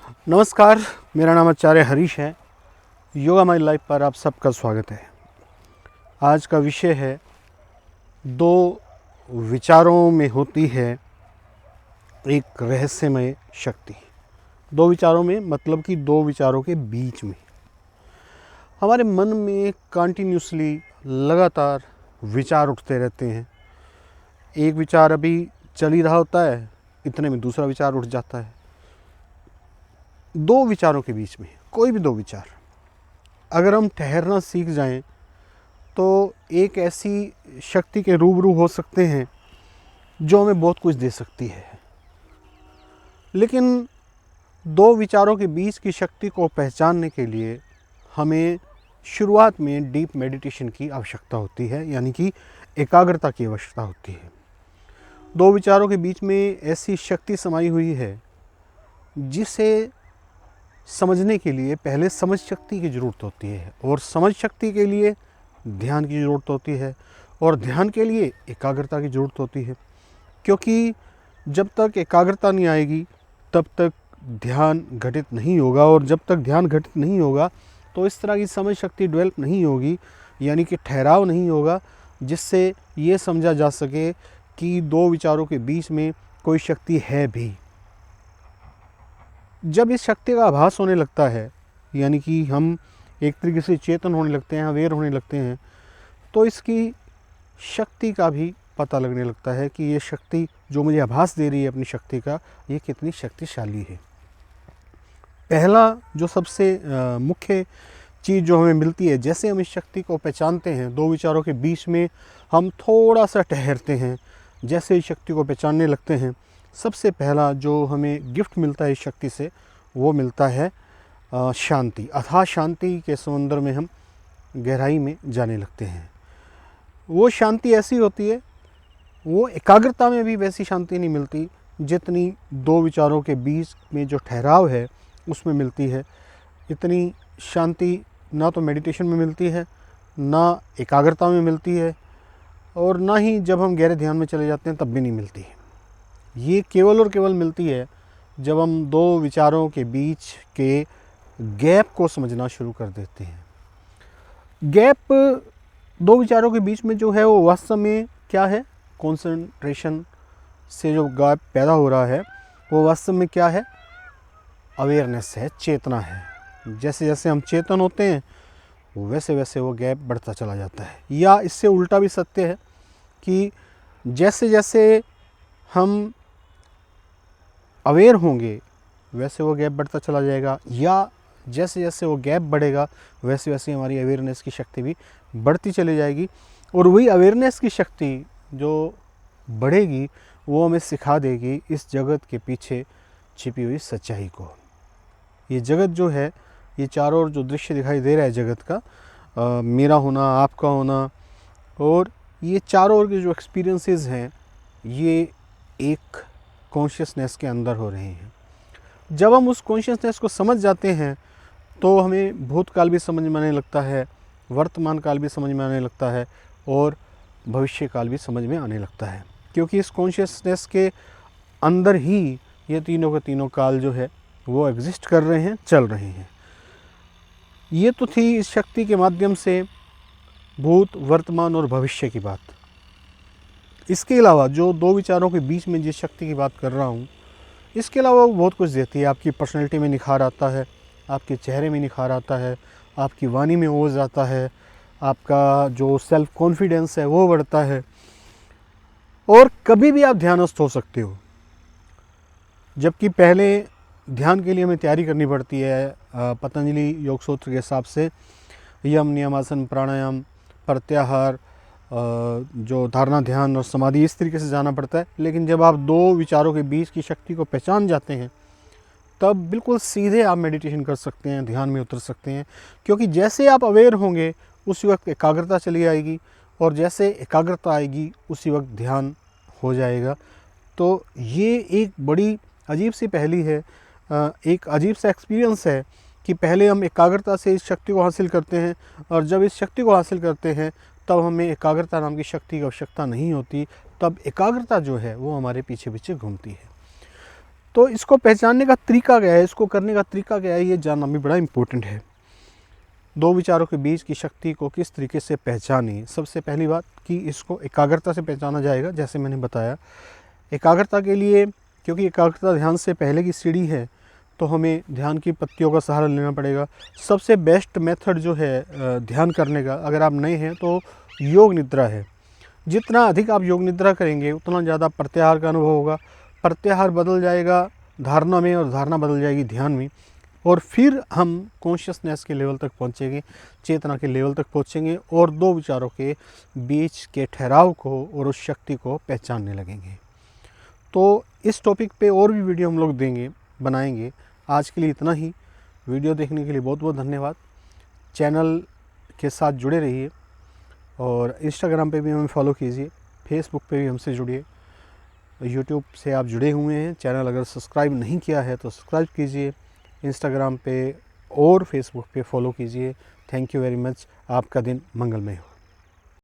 नमस्कार, मेरा नाम आचार्य हरीश है। योगा माई लाइफ पर आप सबका स्वागत है। आज का विषय है दो विचारों में होती है एक रहस्यमय शक्ति। दो विचारों में मतलब कि दो विचारों के बीच में हमारे मन में कंटिन्यूसली लगातार विचार उठते रहते हैं। एक विचार अभी चल ही रहा होता है, इतने में दूसरा विचार उठ जाता है। दो विचारों के बीच में कोई भी दो विचार अगर हम ठहरना सीख जाएं तो एक ऐसी शक्ति के रूबरू हो सकते हैं जो हमें बहुत कुछ दे सकती है। लेकिन दो विचारों के बीच की शक्ति को पहचानने के लिए हमें शुरुआत में डीप मेडिटेशन की आवश्यकता होती है, यानी कि एकाग्रता की आवश्यकता होती है। दो विचारों के बीच में ऐसी शक्ति समाई हुई है जिसे समझने के लिए पहले समझ शक्ति की ज़रूरत होती है, और समझ शक्ति के लिए ध्यान की ज़रूरत होती है, और ध्यान के लिए एकाग्रता की ज़रूरत होती है। क्योंकि जब तक एकाग्रता नहीं आएगी तब तक ध्यान घटित नहीं होगा, और जब तक ध्यान घटित नहीं होगा तो इस तरह की समझ शक्ति डेवलप नहीं होगी, यानी कि ठहराव नहीं होगा जिससे ये समझा जा सके कि दो विचारों के बीच में कोई शक्ति है भी। जब इस शक्ति का आभास होने लगता है, यानी कि हम एक तरीके से चेतन होने लगते हैं, अवेयर होने लगते हैं, तो इसकी शक्ति का भी पता लगने लगता है कि ये शक्ति जो मुझे आभास दे रही है अपनी शक्ति का, ये कितनी शक्तिशाली है। पहला जो सबसे मुख्य चीज़ जो हमें मिलती है, जैसे हम इस शक्ति को पहचानते हैं, दो विचारों के बीच में हम थोड़ा सा ठहरते हैं, जैसे इस शक्ति को पहचानने लगते हैं, सबसे पहला जो हमें गिफ्ट मिलता है इस शक्ति से वो मिलता है शांति। अथाह शांति के समुंदर में हम गहराई में जाने लगते हैं। वो शांति ऐसी होती है, वो एकाग्रता में भी वैसी शांति नहीं मिलती जितनी दो विचारों के बीच में जो ठहराव है उसमें मिलती है। इतनी शांति ना तो मेडिटेशन में मिलती है, ना एकाग्रता में मिलती है, और ना ही जब हम गहरे ध्यान में चले जाते हैं तब भी नहीं मिलती है। ये केवल और केवल मिलती है जब हम दो विचारों के बीच के गैप को समझना शुरू कर देते हैं। गैप दो विचारों के बीच में जो है वो वास्तव में क्या है? कंसंट्रेशन से जो गैप पैदा हो रहा है वो वास्तव में क्या है? अवेयरनेस है, चेतना है। जैसे जैसे हम चेतन होते हैं वैसे वैसे वो गैप बढ़ता चला जाता है। या इससे उल्टा भी सत्य है कि जैसे जैसे हम अवेयर होंगे वैसे वो गैप बढ़ता चला जाएगा, या जैसे जैसे वो गैप बढ़ेगा वैसे वैसे हमारी अवेयरनेस की शक्ति भी बढ़ती चली जाएगी। और वही अवेयरनेस की शक्ति जो बढ़ेगी वो हमें सिखा देगी इस जगत के पीछे छिपी हुई सच्चाई को। ये जगत जो है, ये चारों ओर जो दृश्य दिखाई दे रहा है जगत का, मेरा होना, आपका होना, और ये चारों ओर के जो एक्सपीरियंसेस हैं ये एक कॉन्शियसनेस के अंदर हो रहे हैं। जब हम उस कॉन्शियसनेस को समझ जाते हैं तो हमें भूतकाल भी समझ में आने लगता है, वर्तमान काल भी समझ में आने लगता है, और भविष्य काल भी समझ में आने लगता है। क्योंकि इस कॉन्शियसनेस के अंदर ही ये तीनों के तीनों काल जो है वो एग्जिस्ट कर रहे हैं, चल रहे हैं। ये तो थी इस शक्ति के माध्यम से भूत, वर्तमान और भविष्य की बात। इसके अलावा जो दो विचारों के बीच में जिस शक्ति की बात कर रहा हूँ, इसके अलावा वो बहुत कुछ देती है। आपकी पर्सनैलिटी में निखार आता है, आपके चेहरे में निखार आता है, आपकी वाणी में ओज आता है, आपका जो सेल्फ कॉन्फिडेंस है वो बढ़ता है, और कभी भी आप ध्यानस्थ हो सकते हो। जबकि पहले ध्यान के लिए हमें तैयारी करनी पड़ती है। पतंजलि योग सूत्र के हिसाब से यम, नियमासन, प्राणायाम, प्रत्याहार, जो धारणा, ध्यान और समाधि, इस तरीके से जाना पड़ता है। लेकिन जब आप दो विचारों के बीच की शक्ति को पहचान जाते हैं तब बिल्कुल सीधे आप मेडिटेशन कर सकते हैं, ध्यान में उतर सकते हैं। क्योंकि जैसे आप अवेयर होंगे उसी वक्त एकाग्रता चली आएगी, और जैसे एकाग्रता आएगी उसी वक्त ध्यान हो जाएगा। तो ये एक बड़ी अजीब सी पहेली है, एक अजीब सा एक्सपीरियंस है कि पहले हम एकाग्रता से इस शक्ति को हासिल करते हैं, और जब इस शक्ति को हासिल करते हैं तब हमें एकाग्रता नाम की शक्ति की आवश्यकता नहीं होती। तब एकाग्रता जो है वो हमारे पीछे पीछे घूमती है। तो इसको पहचानने का तरीका क्या है, इसको करने का तरीका क्या है, ये जानना भी बड़ा इम्पोर्टेंट है। दो विचारों के बीच की शक्ति को किस तरीके से पहचानें। सबसे पहली बात कि इसको एकाग्रता से पहचाना जाएगा। जैसे मैंने बताया, एकाग्रता के लिए, क्योंकि एकाग्रता ध्यान से पहले की सीढ़ी है, तो हमें ध्यान की पत्तियों का सहारा लेना पड़ेगा। सबसे बेस्ट मेथड जो है ध्यान करने का, अगर आप नए हैं तो योग निद्रा है। जितना अधिक आप योग निद्रा करेंगे उतना ज़्यादा प्रत्याहार का अनुभव होगा। प्रत्याहार बदल जाएगा धारणा में और धारणा बदल जाएगी ध्यान में, और फिर हम कॉन्शियसनेस के लेवल तक पहुँचेंगे, चेतना के लेवल तक पहुँचेंगे और दो विचारों के बीच के ठहराव को और उस शक्ति को पहचानने लगेंगे। तो इस टॉपिक पे और भी वीडियो हम लोग बनाएंगे। आज के लिए इतना ही। वीडियो देखने के लिए बहुत बहुत धन्यवाद। चैनल के साथ जुड़े रहिए और इंस्टाग्राम पे भी हमें फॉलो कीजिए, फेसबुक पे भी हमसे जुड़िए। यूट्यूब से आप जुड़े हुए हैं, चैनल अगर सब्सक्राइब नहीं किया है तो सब्सक्राइब कीजिए। इंस्टाग्राम पे और फेसबुक पे फॉलो कीजिए। Thank you very much. आपका दिन मंगलमय हो।